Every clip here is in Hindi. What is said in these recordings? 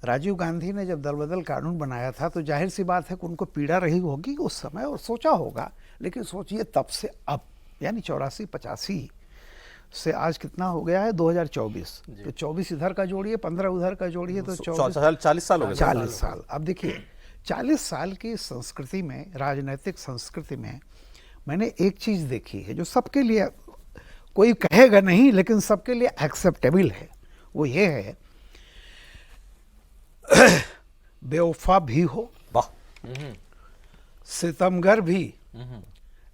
राजीव गांधी ने जब दल बदल कानून बनाया था तो जाहिर सी बात है कि उनको पीड़ा रही होगी उस समय और सोचा होगा, लेकिन सोचिए तब से अब यानी 84-85 से आज कितना हो गया है 2024, तो 24 इधर का जोड़िए 15 उधर का जोड़िए तो 40 साल हो गए। 40 साल। अब देखिए 40 साल की संस्कृति में, राजनीतिक संस्कृति में मैंने एक चीज़ देखी है जो सबके लिए, कोई कहेगा नहीं लेकिन सबके लिए एक्सेप्टेबल है, वो ये है बेवफा भी हो, वाह, सितमगर भी,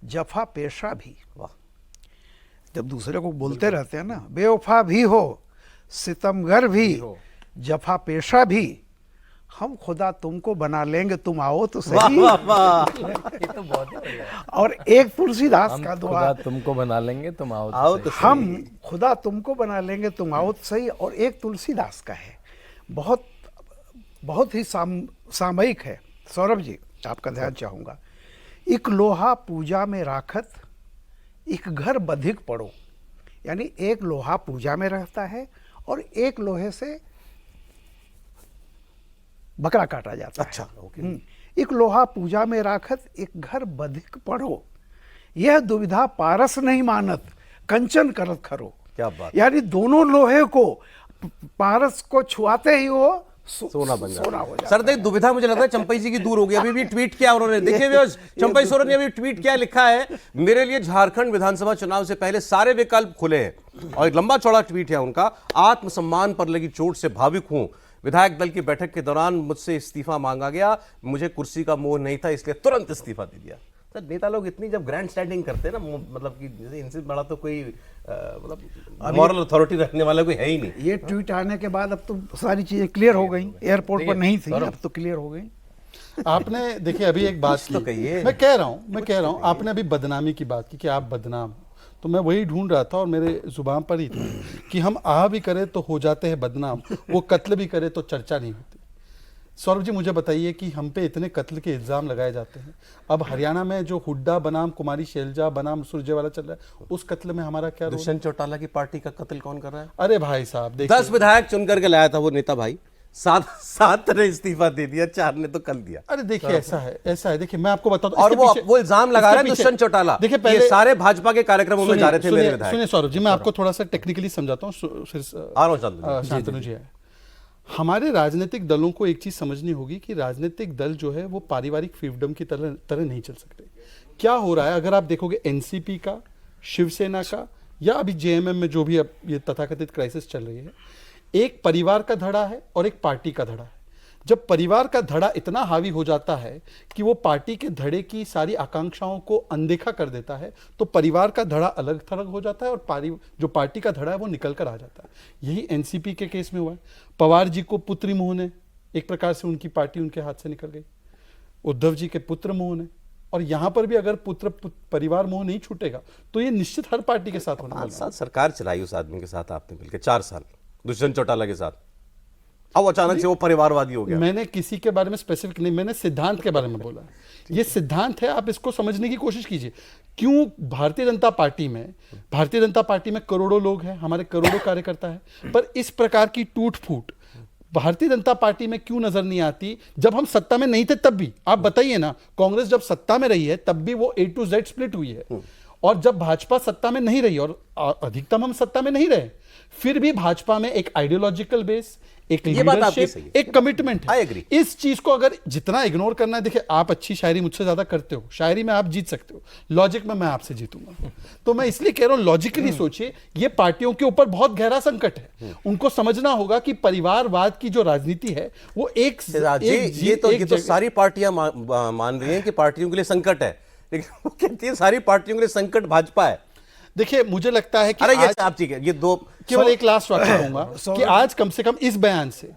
जफा पेशा भी। वाह, जब दूसरे को बोलते रहते हैं ना, बेवफा भी हो, सितमगर भी, जफा पेशा भी, हम खुदा तुमको बना लेंगे तुम आओ तो सही। वाह, वाह। ये तो बहुत ही बढ़िया है। और एक तुलसीदास का हम दुआ, खुदा तुमको बना लेंगे तुम आओ आओ तो तो सही। हम खुदा तुमको बना लेंगे तुम आओ तो सही। और एक तुलसीदास का है, बहुत बहुत ही सामयिक है। सौरभ जी आपका ध्यान चाहूंगा, एक लोहा पूजा में राखत, एक घर बधिक पड़ो। यानी एक लोहा पूजा में रहता है और एक लोहे से बकरा काटा जाता अच्छा, है। एक लोहा पूजा में राखत, एक घर बधिक पड़ो, यह दुविधा पारस नहीं मानत, कंचन करत खरो। क्या बात। यानी दोनों लोहे को पारस को छुआते ही वो सोना बन सोना हो जाता। जाता सर देख, दुविधा मुझे लगता है चंपई जी की दूर हो गई। अभी भी ट्वीट किया उन्होंने, देखिए व्यूअर्स, चंपई सोरेन ने अभी ट्वीट किया, लिखा है मेरे लिए झारखंड विधानसभा चुनाव से पहले सारे विकल्प खुले हैं। और एक लंबा चौड़ा ट्वीट है उनका, आत्मसम्मान पर लगी चोट से भावुक हूं, विधायक दल की बैठक के दौरान मुझसे इस्तीफा मांगा गया, मुझे कुर्सी का मोह नहीं था इसलिए तुरंत इस्तीफा दे दिया। सर नेता लोग इतनी जब ग्रैंड स्टैंडिंग करते हैं ना, मतलब कि जैसे इनसे बड़ा तो कोई मतलब मॉरल अथॉरिटी रखने वाला कोई है ही नहीं। ये ट्वीट आने के बाद अब तो सारी चीजें क्लियर हो गई, एयरपोर्ट पर नहीं थी, अब तो क्लियर हो गई। आपने देखिए अभी एक बात तो की, कहिए। मैं कह रहा हूँ आपने अभी बदनामी की बात की कि आप बदनाम, तो मैं वही ढूंढ रहा था और मेरे जुबान पर ही था कि हम आह भी करें तो हो जाते हैं बदनाम, वो कत्ल भी करे तो चर्चा नहीं होती। सौरभ जी मुझे बताइए कि हम पे इतने कत्ल के इल्जाम लगाए जाते हैं, अब हरियाणा में जो हुड्डा बनाम कुमारी शैलजा बनाम सुरजेवाला चल रहा है, उस कत्ल में हमारा क्या रोल? दुष्यंत चौटाला की पार्टी का कत्ल कौन कर रहा है? अरे भाई साहब देखिए, 10 विधायक चुन करके लाया था वो नेता भाई, सात ने इस्तीफा दे दिया, 4 ने तो कल दिया। अरे देखिए ऐसा है देखिए मैं आपको बताता हूं, और इसके वो इल्जाम लगा रहे हैं इसके पीछे- दुष्यंत चौटाला, देखिए ये पहले सारे भाजपा के कार्यक्रमों में जा रहे थे मेरे विधायक। सुनिए सौरभ जी, मैं आपको थोड़ा सा टेक्निकली समझाता हूँ, शांतनु जी है। हमारे राजनीतिक दलों को एक चीज समझनी होगी कि राजनीतिक दल जो है वो पारिवारिक फिefडम की तरह नहीं चल सकते। क्या हो रहा है, अगर आप देखोगे एनसीपी का, शिवसेना का, या अभी जेएमएम में जो भी अब ये तथाकथित क्राइसिस चल रही है, एक परिवार का धड़ा है और एक पार्टी का धड़ा है। जब परिवार का धड़ा इतना हावी हो जाता है कि वो पार्टी के धड़े की सारी आकांक्षाओं को अनदेखा कर देता है, तो परिवार का धड़ा अलग थलग हो जाता है और जो पार्टी का धड़ा है वो निकल कर आ जाता है। यही एनसीपी के केस में हुआ है। पवार जी को पुत्री मोह ने, एक प्रकार से उनकी पार्टी उनके हाथ से निकल गई, उद्धव जी के पुत्र मोह ने, और यहां पर भी अगर परिवार मोह नहीं छूटेगा तो ये निश्चित हर पार्टी के साथ होने वाला 5 साल सरकार चलाई उस आदमी के साथ आपने मिलकर, 4 साल दुष्यंत चौटाला के साथ, अब अचानक से वो परिवारवादी हो गया। मैंने किसी के बारे में स्पेसिफिक नहीं, मैंने सिद्धांत के बारे में बोला। ये सिद्धांत है, आप इसको समझने की कोशिश कीजिए। क्यों भारतीय जनता पार्टी में करोड़ों लोग हैं, हमारे करोड़ों कार्यकर्ता हैं, पर इस प्रकार की टूट फूट भारतीय जनता पार्टी में क्यों नजर नहीं आती? जब हम सत्ता में नहीं थे तब भी, आप बताइए ना, कांग्रेस जब सत्ता में रही है तब भी वो A to Z स्प्लिट हुई है, और जब भाजपा सत्ता में नहीं रही और अधिकतम हम सत्ता में नहीं रहे, फिर भी भाजपा में एक आइडियोलॉजिकल बेस, एक ये बात आपकी लीडरशिप, सही है। एक कमिटमेंट I है। agree। इस चीज को अगर जितना इग्नोर करना है, देखिए आप अच्छी शायरी मुझसे ज्यादा करते हो, शायरी में आप जीत सकते हो, लॉजिक में मैं आपसे जीतूंगा। तो मैं इसलिए कह रहा हूं, लॉजिकली सोचिए, ये पार्टियों के ऊपर बहुत गहरा संकट है। उनको समझना होगा कि परिवारवाद की जो राजनीति है वो एक ये तो सारी पार्टियां मान रही हैं कि पार्टियों के लिए संकट है, लेकिन वो कहती है सारी पार्टियों के लिए संकट भाजपा है। देखिए मुझे लगता है कि अरे आज, आप ठीक है, ये दो केवल एक लास्ट वाक्य कहूंगा कि आज कम से कम इस बयान से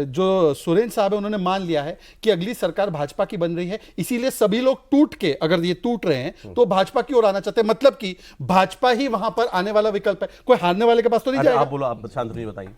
जो सुरेन साहब है उन्होंने मान लिया है कि अगली सरकार भाजपा की बन रही है, इसीलिए सभी लोग टूट के, अगर ये टूट रहे हैं तो भाजपा की ओर आना चाहते हैं, मतलब कि भाजपा ही वहां पर आने वाला विकल्प है, कोई हारने वाले के पास तो नहीं जाएगा। आप बोलो, आप शांतनु जी बताइए।